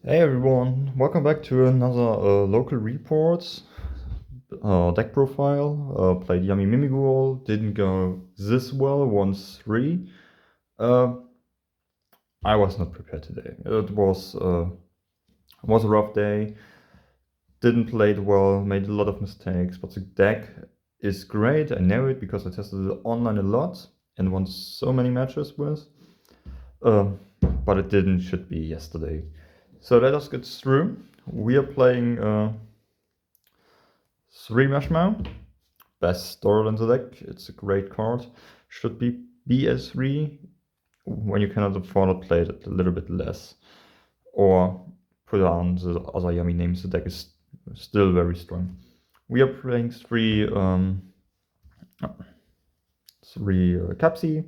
Hey everyone, welcome back to another local report. Deck profile. Played Yummy Mimighoul, didn't go this well, 1-3. Uh, I was not prepared today. It was a rough day. Didn't play it well, made a lot of mistakes, but the deck is great. I know it because I tested it online a lot and won so many matches with. Uh, but it should be yesterday. So let us get through. We are playing 3 Mashmouth. Best stored in the deck. It's a great card. Should be BS3 when you cannot afford to play it a little bit less. Or put on the other yummy names. The deck is still very strong. We are playing three Capsy.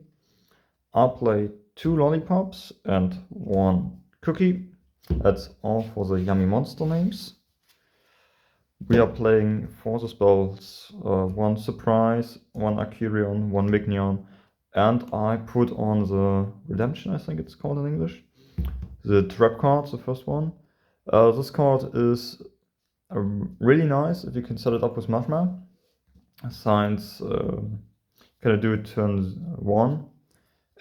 I'll play 2 lollipops and 1 cookie. That's all for the yummy monster names. We are playing 4 the spells, 1 surprise, 1 Acurion, 1 Mignon, and I put on the redemption, I think it's called in English. The trap card, the first one. This card is really nice if you can set it up with Mashma. Since can I do it turn 1,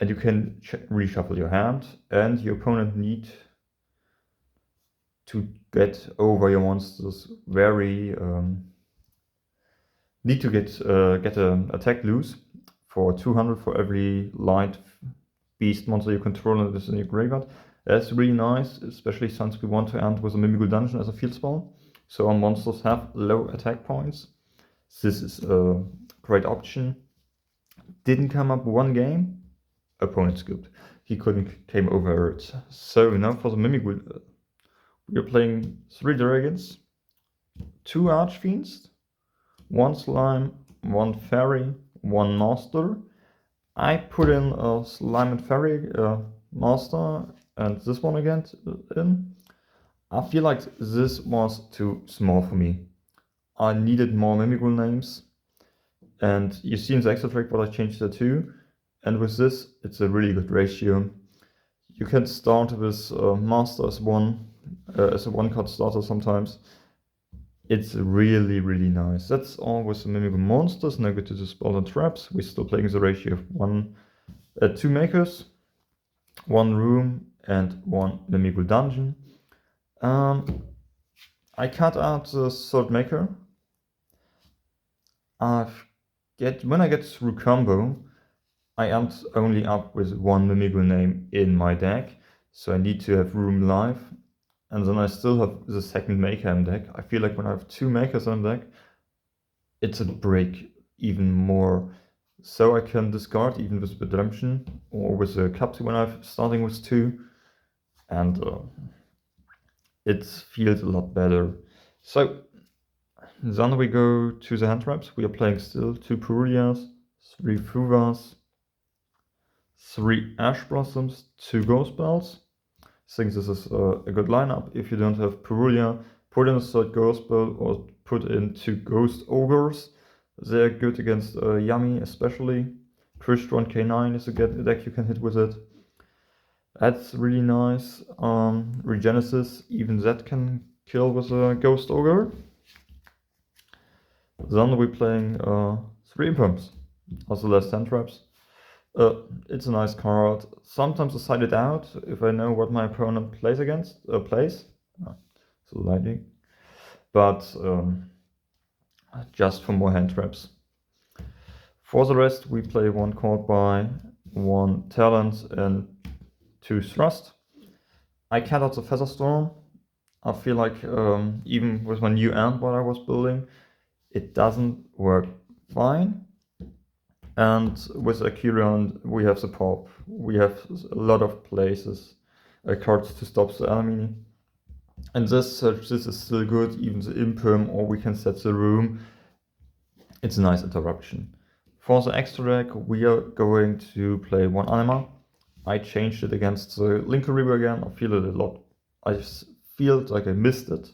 and you can reshuffle your hand, and your opponent need to get over your monsters very need to get an attack loose for 200 for every light beast monster you control and is in your graveyard. That's really nice, especially since we want to end with a Mimighoul Dungeon as a field spell, so our monsters have low attack points. This is a great option. Didn't come up one game, opponent scooped. He came over it. So now for the Mimighoul, we are playing 3 dragons, 2 archfiends, 1 slime, 1 fairy, 1 master. I put in a slime and fairy master and this one again in. I feel like this was too small for me. I needed more Mimighoul names. And you see in the extra track what I changed there too. And with this, it's a really good ratio. You can start with master as a 1 card starter sometimes. It's really, really nice. That's all with the Mimighoul monsters. Now go to the spell and traps. We're still playing the ratio of 2 makers, 1 room, and 1 Mimighoul dungeon. I cut out the third maker. When I get through combo, I am only up with 1 Mimighoul name in my deck, so I need to have room live. And then I still have the second maker in deck. I feel like when I have 2 makers on deck, it's a break even more. So I can discard even with redemption or with a capsule when I'm starting with 2. And it feels a lot better. So then we go to the hand traps. We are playing still 2 Purulias, 3 Fuvas, 3 Ash Blossoms, 2 Ghost Bells. I think this is a good lineup. If you don't have Purulia, put in a third Ghost Bell or put in 2 Ghost Ogres. They're good against Yummy especially. Crystron K9 is a deck you can hit with it. That's really nice. Regenesis, even that can kill with a Ghost Ogre. Then we're playing 3 Imperms, also less 10 traps. It's a nice card. Sometimes I side it out if I know what my opponent plays against. So lightning. But just for more hand traps. For the rest, we play 1 Cold Buy, 1 Talent, and 2 Thrust. I cut out the Feather Storm. I feel like even with my new amp what I was building, it doesn't work fine. And with Acurion, we have the pop. We have a lot of places, cards to stop the enemy. And this is still good, even the Imperm, or we can set the room. It's a nice interruption. For the extra deck, we are going to play 1 Anima. I changed it against the Lincoln Reaper again. I feel it a lot. I feel like I missed it.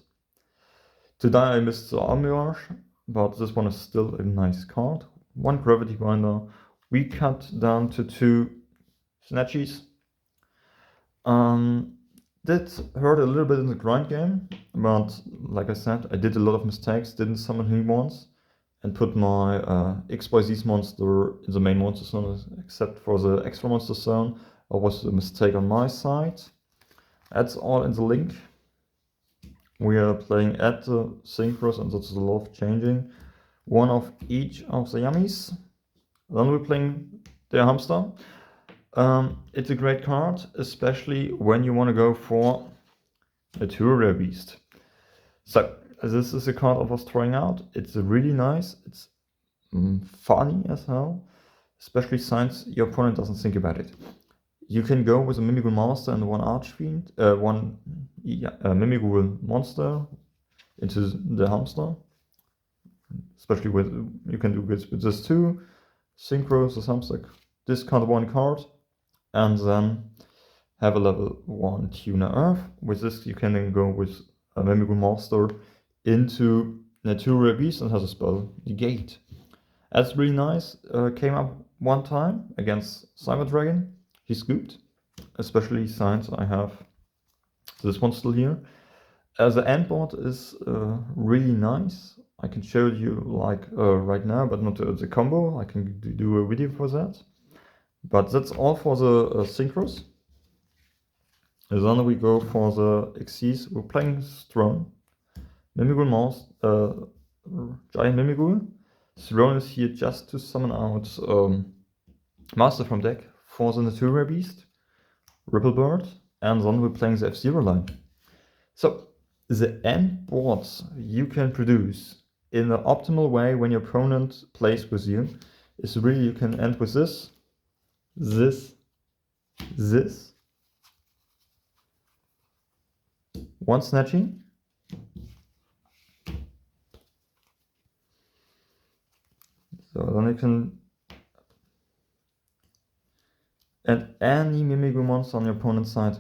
Today I missed the Almirage, but this one is still a nice card. 1 Gravity Binder. We cut down to 2 Snatchies. The did hurt a little bit in the grind game, but like I said, I did a lot of mistakes, didn't summon him once, and put my XYZ monster in the main monster zone, except for the extra monster zone. That was a mistake on my side. That's all in the link. We are playing at the synchros, and that's a lot of changing. One of each of the yummies. Then we're playing the hamster. It's a great card, especially when you want to go for a 2-rare beast. So this is a card I was throwing out. It's really nice. It's funny as hell, especially since your opponent doesn't think about it. You can go with a Mimighoul Master and one Archfiend, Mimighoul Monster into the hamster. Especially with, you can do good with this too. Synchros or something. Discard one card, and then have a level 1 Tuner Earth. With this, you can then go with a Mimighoul Master into a 2-rare beast and has a spell Negate. That's really nice. Came up one time against Cyber Dragon. He scooped, especially since I have this one still here. The end board is really nice. I can show you like right now, but not the combo. I can do a video for that. But that's all for the synchros. And then we go for the Xyz. We're playing Throne. Mimighoul Giant Mimighoul. Throne is here just to summon out Master from deck for the 2-rare beast, Ripplebird, and then we're playing the F-Zero line. So the end boards you can produce in an optimal way when your opponent plays with you is really, you can end with this, one snatching, so then you can add any Mimighoul monster on your opponent's side.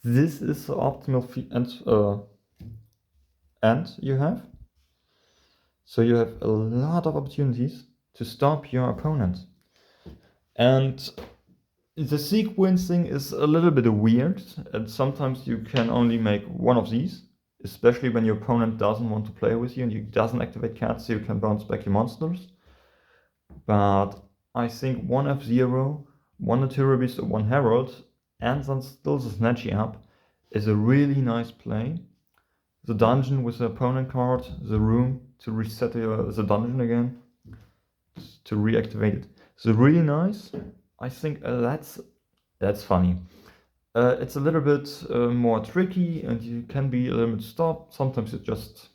This is the optimal end you have. So you have a lot of opportunities to stop your opponent. And the sequencing is a little bit weird, and sometimes you can only make one of these, especially when your opponent doesn't want to play with you and you doesn't activate cards, so you can bounce back your monsters. But I think one F-Zero, one Natural Beast, or one Herald, and then still the Snatchy up is a really nice play. The dungeon with the opponent card, the room to reset the dungeon again, to reactivate it. So really nice. I think that's funny. It's a little bit more tricky, and you can be a little bit stopped. Sometimes you just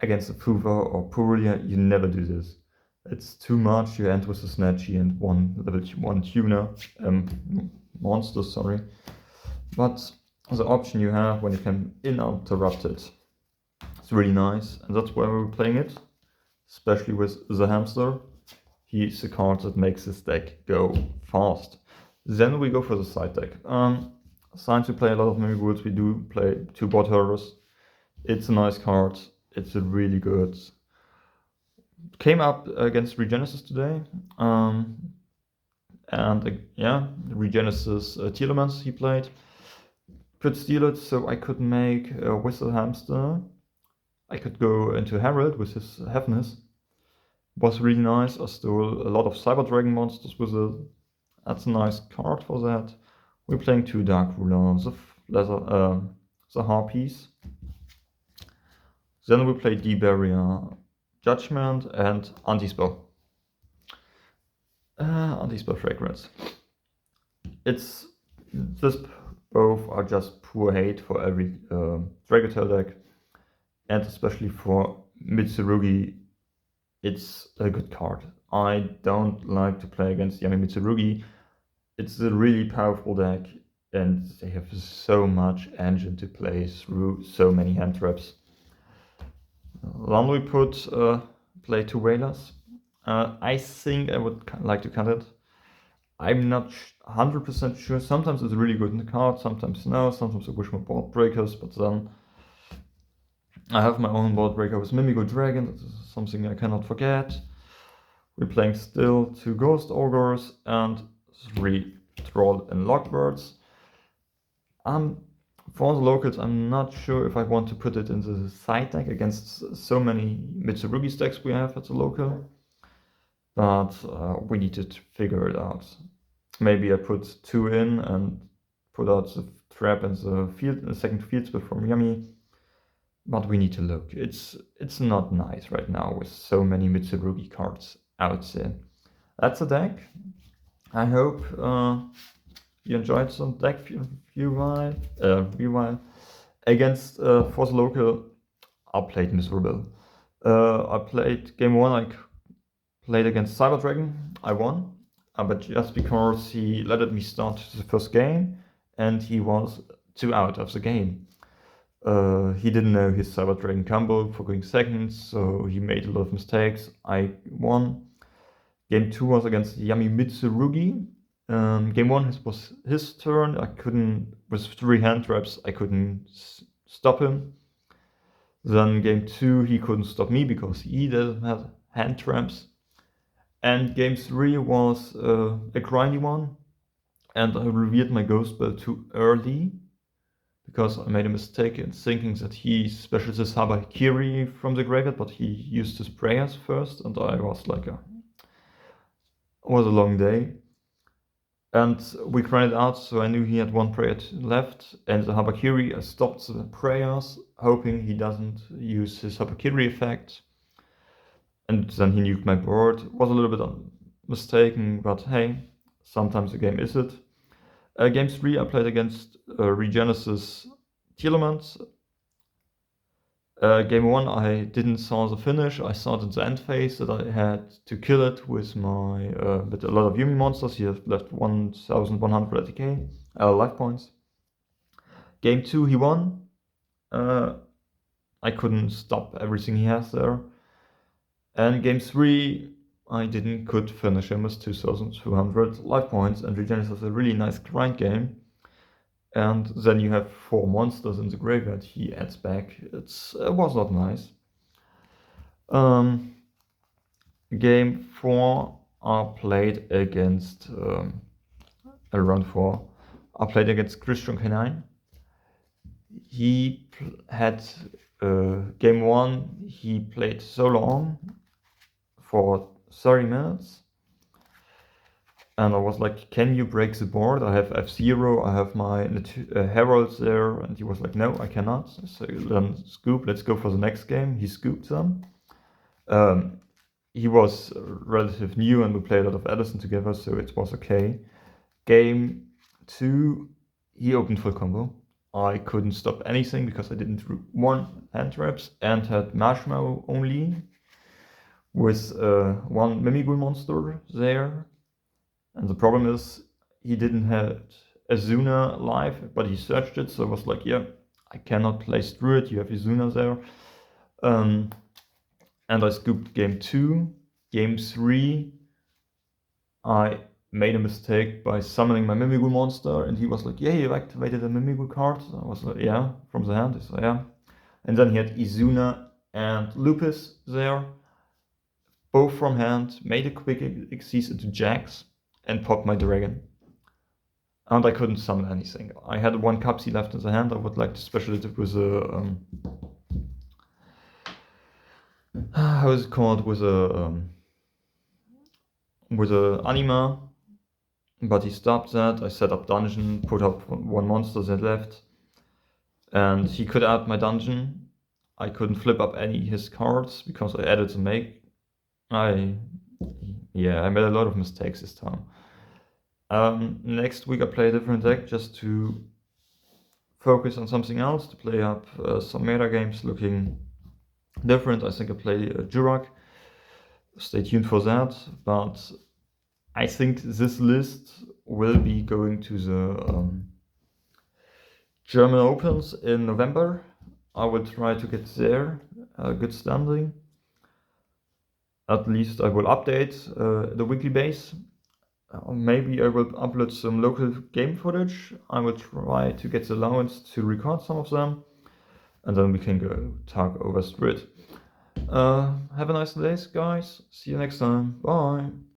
against a Fuva or Purulia, you never do this. It's too much. You end with a Snatchy and one level 1 tuner monster. Sorry, but the option you have when you can interrupt it, it's really nice, and that's why we're playing it, especially with the hamster. He's a card that makes this deck go fast. Then we go for the side deck. Since we play a lot of Mimighouls, we do play 2 bot heroes. It's a nice card. It's a really good. Came up against Regenesis today. Yeah, Regenesis Telemans he played. Could steal it, so I could make with the hamster. I could go into Herald with his Heaviness. Was really nice. I stole a lot of Cyber Dragon monsters with it. That's a nice card for that. We're playing 2 Dark Rulers, the Harpies. Then we play D-Barrier, Judgment, and Anti-Spell. Anti-Spell Fragrance. It's this. Both are just pure hate for every Dragatel deck, and especially for Mitsurugi, it's a good card. I don't like to play against Yummy Mitsurugi. It's a really powerful deck, and they have so much engine to play through, so many hand traps. Then we play 2 Whalers. I think I would like to cut it. I'm not 100% sure. Sometimes it's really good in the card, sometimes no. Sometimes I wish more board breakers, but then I have my own board breaker with Mimighoul Dragon. That is something I cannot forget. We're playing still 2 Ghost Ogres and 3 Troll and Lockbirds. For the locals, I'm not sure if I want to put it in the side deck against so many Mitsurugi stacks we have at the local, but we need to figure it out. Maybe I put 2 in and put out the trap in the field, the second field spell from Yummy, but we need to look. It's not nice right now with so many Mitsurugi cards out there. That's a deck. I hope you enjoyed some deck rewind. Against for the local, I played miserable. I played game 1, I played against Cyber Dragon, I won, but just because he let me start the first game and he was 2 out of the game. He didn't know his Cyber Dragon combo for going second, so he made a lot of mistakes. I won. Game 2 was against Yummy Mitsurugi. Game 1 was his turn. I couldn't, with 3 hand traps, I couldn't stop him. Then game 2, he couldn't stop me because he doesn't have hand traps. And game 3 was a grindy one, and I revealed my ghost spell too early because I made a mistake in thinking that he specials his Habakiri from the graveyard, but he used his prayers first, and I was like, it was a long day. And we grinded out, so I knew he had 1 prayer left, and the Habakiri, I stopped the prayers, hoping he doesn't use his Habakiri effect. And then he nuked my board. Was a little bit mistaken, but hey, sometimes the game is it. Game 3, I played against Regenesis Telemans. Game 1, I didn't saw the finish. I saw it in the end phase that I had to kill it with my with a lot of Yumi monsters. He has left 1,100 ATK life points. Game 2, he won. I couldn't stop everything he has there. And game 3, I could finish him with 2,200 life points, and Regenesis is a really nice grind game. And then you have 4 monsters in the graveyard he adds back. It was not nice. Game 4, I played against round 4. I played against Christian K9. He had game 1. He played so long for 30 minutes. And I was like, can you break the board? I have F0, I have my heralds there. And he was like, no, I cannot. So then scoop, let's go for the next game. He scooped them. He was relatively new and we played a lot of Edison together, so it was okay. Game 2, he opened full combo. I couldn't stop anything because I didn't do 1 hand traps and had Marshmallow only with 1 Mimighoul monster there. And the problem is he didn't have Azuna live, but he searched it, so I was like, yeah, I cannot play through it, you have Azuna there. And I scooped game 2. Game 3, I made a mistake by summoning my Mimighoul monster, and he was like, yeah, you activated a Mimighoul card. I was like, yeah, from the hand. I said, yeah. And then he had Izuna and Lupus there, both from hand, made a quick Xyz into Jax, and popped my dragon. And I couldn't summon anything. I had 1 Capsi left in the hand. I would like to special it with a how is it called? With a anima, but he stopped that. I set up dungeon, put up 1 monster that left, and he could add my dungeon. I couldn't flip up any his cards because I added the make. I made a lot of mistakes this time. Next week I play a different deck just to focus on something else, to play up some meta games looking different. I think I play Jurak. Stay tuned for that. But I think this list will be going to the German Opens in November. I will try to get there, good standing. At least I will update the weekly base. Maybe I will upload some local game footage. I will try to get the allowance to record some of them, and then we can go talk over Street. Have a nice day, guys. See you next time. Bye.